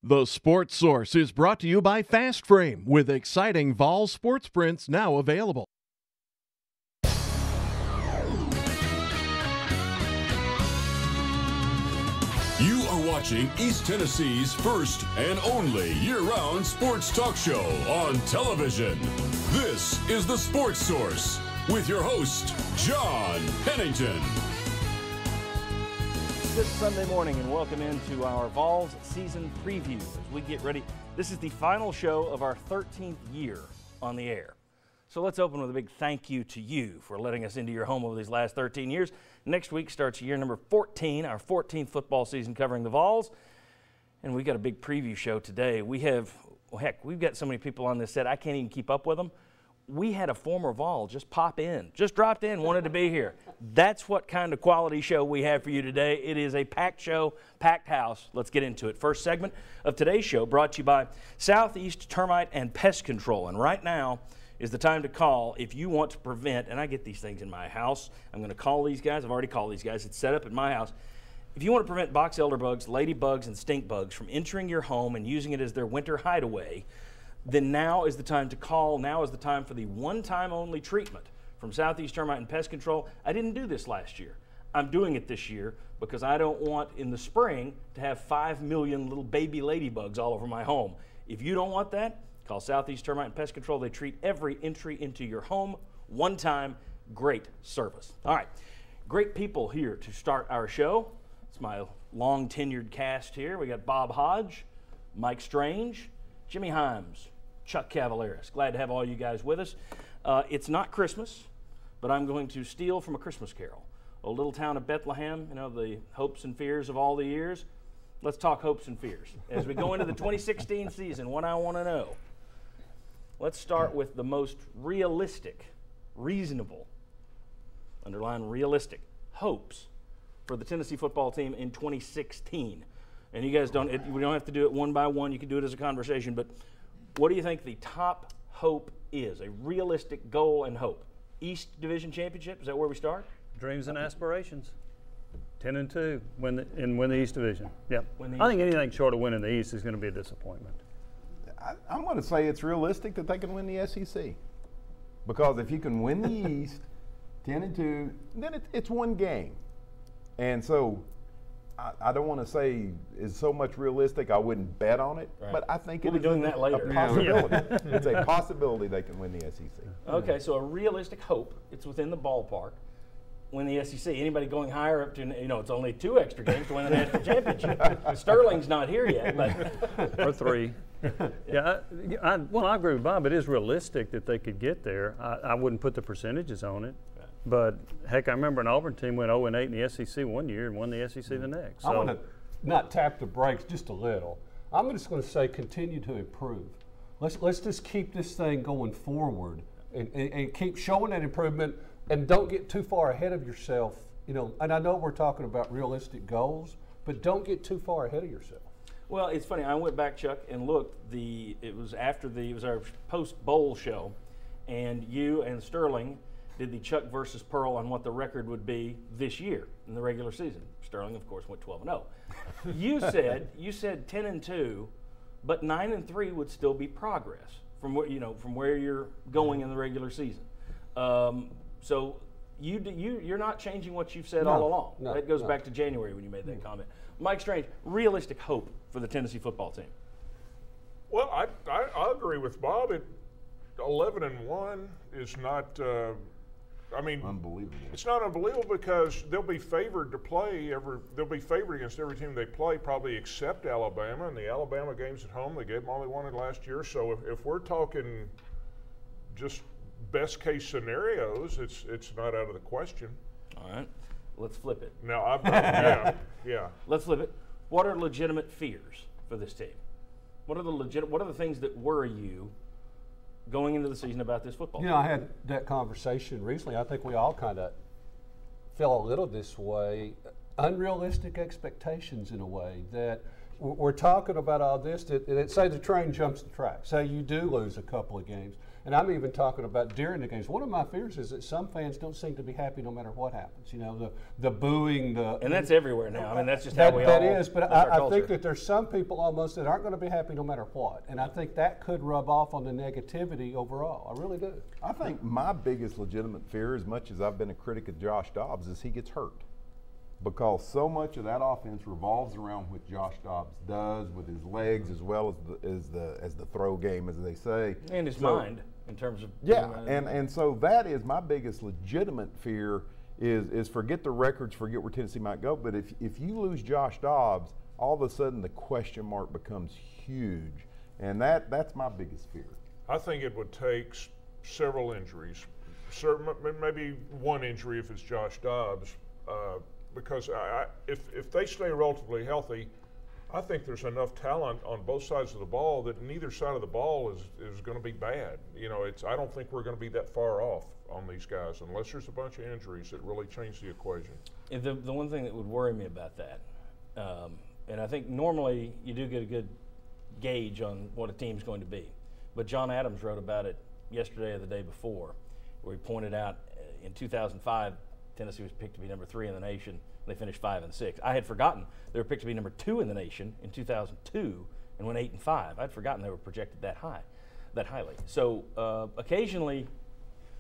The Sports Source is brought to you by Fast Frame, with exciting Vol sports prints now available. You are watching East Tennessee's first and only year-round sports talk show on television. This is The Sports Source with your host, John Pennington. Good Sunday morning and welcome into our Vols season preview as we get ready. This is the final show of our 13th year on the air. So let's open with a big thank you to you for letting us into your home over these last 13 years. Next week starts year number 14, our 14th football season covering the Vols. And we got a big preview show today. We have, well, heck, we've got so many people on this set, I can't even keep up with them. We had a former Vol just pop in, just dropped in, wanted to be here. That's what kind of quality show we have for you today. It is a packed show, packed house. Let's get into it. First segment of today's show brought to you by Southeast Termite and Pest Control. And right now is the time to call if you want to prevent, and I get these things in my house. I'm going to call these guys. I've already called these guys. It's set up at my house. If you want to prevent box elder bugs, ladybugs, and stink bugs from entering your home and using it as their winter hideaway, then now is the time to call. Now is the time for the one-time only treatment from Southeast Termite and Pest Control. I didn't do this last year. I'm doing it this year because I don't want in the spring to have 5 million little baby ladybugs all over my home. If you don't want that, call Southeast Termite and Pest Control. They treat every entry into your home one time. Great service. All right, great people here to start our show. It's my long tenured cast here. We got Bob Hodge, Mike Strange, Jimmy Himes, Chuck Cavaleris. Glad to have all you guys with us. It's not Christmas, but I'm going to steal from A Christmas Carol. A little town of Bethlehem, you know, the hopes and fears of all the years. Let's talk hopes and fears. As we go into the 2016 season, what I want to know. Let's start with the most realistic, reasonable, underline realistic, hopes for the Tennessee football team in 2016. And you guys we don't have to do it one by one. You can do it as a conversation. But what do you think the top hope is, a realistic goal and hope? East Division Championship, is that where we start? Dreams and aspirations. 10-2, win the East Division. Yep. I think East. anything short of winning the East is going to be a disappointment. I'm going to say it's realistic that they can win the SEC. Because if you can win the East, 10-2, then it's one game. And so I don't want to say it's so much realistic I wouldn't bet on it, right. But I think we'll be doing that later. A possibility. It's a possibility they can win the SEC. Okay, so a realistic hope. It's within the ballpark. Win the SEC. Anybody going higher up to, you know, it's only 2 extra games to win the national championship. Sterling's not here yet, but or 3. Yeah, I agree with Bob. It is realistic that they could get there. I wouldn't put the percentages on it. But, heck, I remember an Auburn team went 0-8 in the SEC one year and won the SEC the next. So, I want to not tap the brakes just a little. I'm just going to say continue to improve. Let's just keep this thing going forward and keep showing that improvement and don't get too far ahead of yourself. You know, and I know we're talking about realistic goals, but don't get too far ahead of yourself. Well, it's funny. I went back, Chuck, and looked. It was our post-bowl show, and you and Sterling did the Chuck versus Pearl on what the record would be this year in the regular seaseason. Sterling, of course, went 12-0. You said 10-2, but 9-3 would still be progress from where you're going in the regular season. So you're not changing what you've said all along. No, that goes back to January when you made that comment. Mike Strange, realistic hope for the Tennessee football team. Well, I agree with Bob. 11-1 is not. Unbelievable. It's not unbelievable because they'll be favored to play. They'll be favored against every team they play, probably except Alabama. And the Alabama games at home, they gave them all they wanted last year. So if we're talking just best case scenarios, it's not out of the question. All right, let's flip it. Now, yeah. Let's flip it. What are legitimate fears for this team? What are the things that worry you going into the season about this football team? You know, I had that conversation recently. I think we all kind of feel a little this way. Unrealistic expectations in a way that we're talking about all this. That say the train jumps the track. Say you do lose a couple of games. And I'm even talking about during the games. One of my fears is that some fans don't seem to be happy no matter what happens. You know, the booing, and that's everywhere now. I mean, that's just that, how we that all. That is, but I think that there's some people almost that aren't going to be happy no matter what. And I think that could rub off on the negativity overall. I really do. I think my biggest legitimate fear, as much as I've been a critic of Josh Dobbs, is he gets hurt. Because so much of that offense revolves around what Josh Dobbs does with his legs, as well as the throw game, as they say, and his mind in terms of and so that is my biggest legitimate fear is forget the records, forget where Tennessee might go, but if you lose Josh Dobbs, all of a sudden the question mark becomes huge, and that's my biggest fear. I think it would take several injuries, maybe one injury if it's Josh Dobbs. Because if they stay relatively healthy, I think there's enough talent on both sides of the ball that neither side of the ball is going to be bad. You know, I don't think we're going to be that far off on these guys unless there's a bunch of injuries that really change the equation. The one thing that would worry me about that, and I think normally you do get a good gauge on what a team's going to be, but John Adams wrote about it yesterday or the day before, where he pointed out in 2005, Tennessee was picked to be number 3 in the nation. They finished 5 and 6. I had forgotten they were picked to be number 2 in the nation in 2002 and went 8 and 5. I'd forgotten they were projected that highly. So occasionally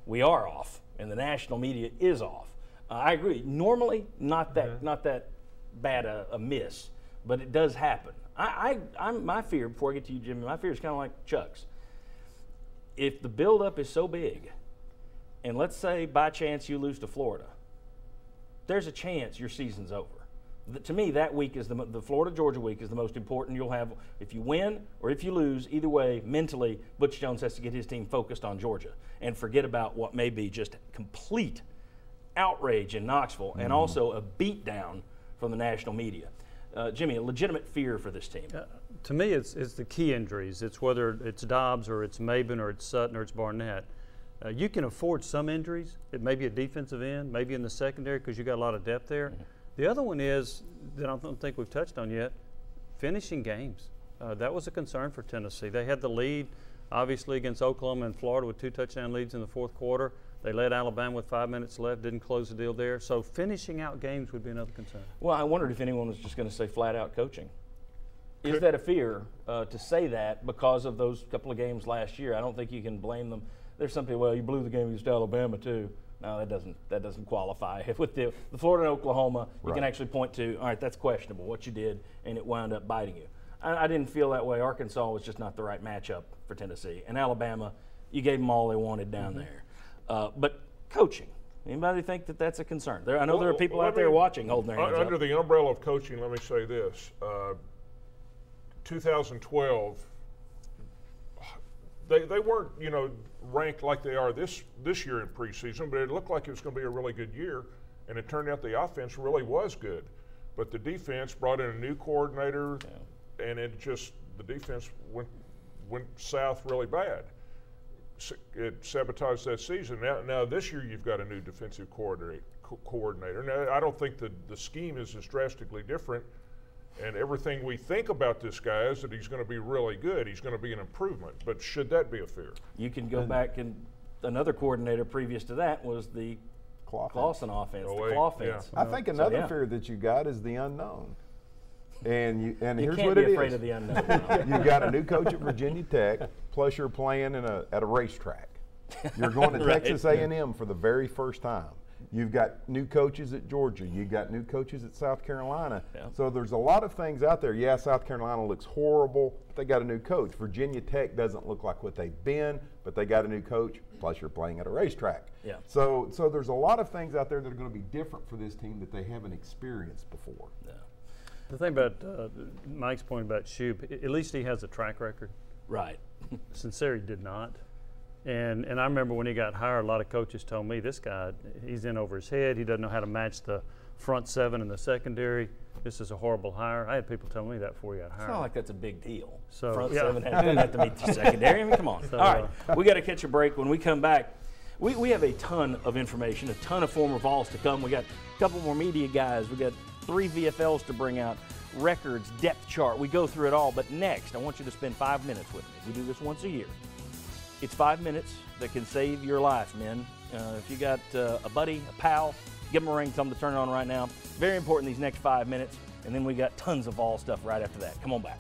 we are off, and the national media is off. I agree. Normally, not that bad a miss, but it does happen. I'm my fear, before I get to you, Jimmy, my fear is kind of like Chuck's. If the buildup is so big, and let's say by chance you lose to Florida, there's a chance your season's over. To me, that week is the Florida-Georgia week is the most important you'll have. If you win or if you lose, either way, mentally, Butch Jones has to get his team focused on Georgia and forget about what may be just complete outrage in Knoxville and also a beatdown from the national media. Jimmy, a legitimate fear for this team. To me, it's the key injuries. It's whether it's Dobbs or it's Maben or it's Sutton or it's Barnett. You can afford some injuries. It may be a defensive end, maybe in the secondary because you got a lot of depth there. The other one is that I don't think we've touched on yet, finishing games. That was a concern for Tennessee. They had the lead, obviously, against Oklahoma and Florida with 2 touchdown leads in the fourth quarter. They led Alabama with 5 minutes left, didn't close the deal there. So finishing out games would be another concern. Well, I wondered if anyone was just going to say flat-out coaching. Is that a fear to say that because of those couple of games last year? I don't think you can blame them. There's some people, well, you blew the game against Alabama too. No, that doesn't qualify. With the Florida and Oklahoma, you can actually point to, all right, that's questionable what you did, and it wound up biting you. I didn't feel that way. Arkansas was just not the right matchup for Tennessee. And Alabama, you gave them all they wanted down there. But coaching, anybody think that that's a concern? I know there are people out there watching holding their hands under up. the umbrella of coaching, let me say this. 2012, they weren't, ranked like they are this year in preseason, but it looked like it was going to be a really good year, and it turned out the offense really was good. But the defense brought in a new coordinator, and the defense went south really bad. It sabotaged that season. Now this year you've got a new defensive coordinator. Now I don't think the scheme is as drastically different, and everything we think about this guy is that he's going to be really good. He's going to be an improvement. But should that be a fear? You can go back, and another coordinator previous to that was the Clawson offense, the Clawfence. I think another fear that you got is the unknown. And here's can't what be it afraid is. of the unknown. You've got a new coach at Virginia Tech, plus you're playing at a racetrack. You're going to Texas A&M for the very first time. You've got new coaches at Georgia. You've got new coaches at South Carolina. Yeah. So there's a lot of things out there. Yeah, South Carolina looks horrible, but they got a new coach. Virginia Tech doesn't look like what they've been, but they got a new coach, plus you're playing at a racetrack. Yeah. So there's a lot of things out there that are going to be different for this team that they haven't experienced before. Yeah. The thing about Mike's point about Shoup, at least he has a track record. Right. Sincere did not. And I remember when he got hired, a lot of coaches told me, this guy, he's in over his head. He doesn't know how to match the front seven in the secondary. This is a horrible hire. I had people tell me that before he got hired. It's not like that's a big deal. So, front seven doesn't have to meet the secondary. I mean, come on. So, all right, we got to catch a break. When we come back, we have a ton of information, a ton of former Vols to come. We got a couple more media guys. We got 3 VFLs to bring out, records, depth chart. We go through it all. But next, I want you to spend 5 minutes with me. We do this once a year. It's 5 minutes that can save your life, men. If you got a buddy, a pal, give them a ring, tell them to turn it on right now. Very important these next 5 minutes, and then we got tons of Vol stuff right after that. Come on back.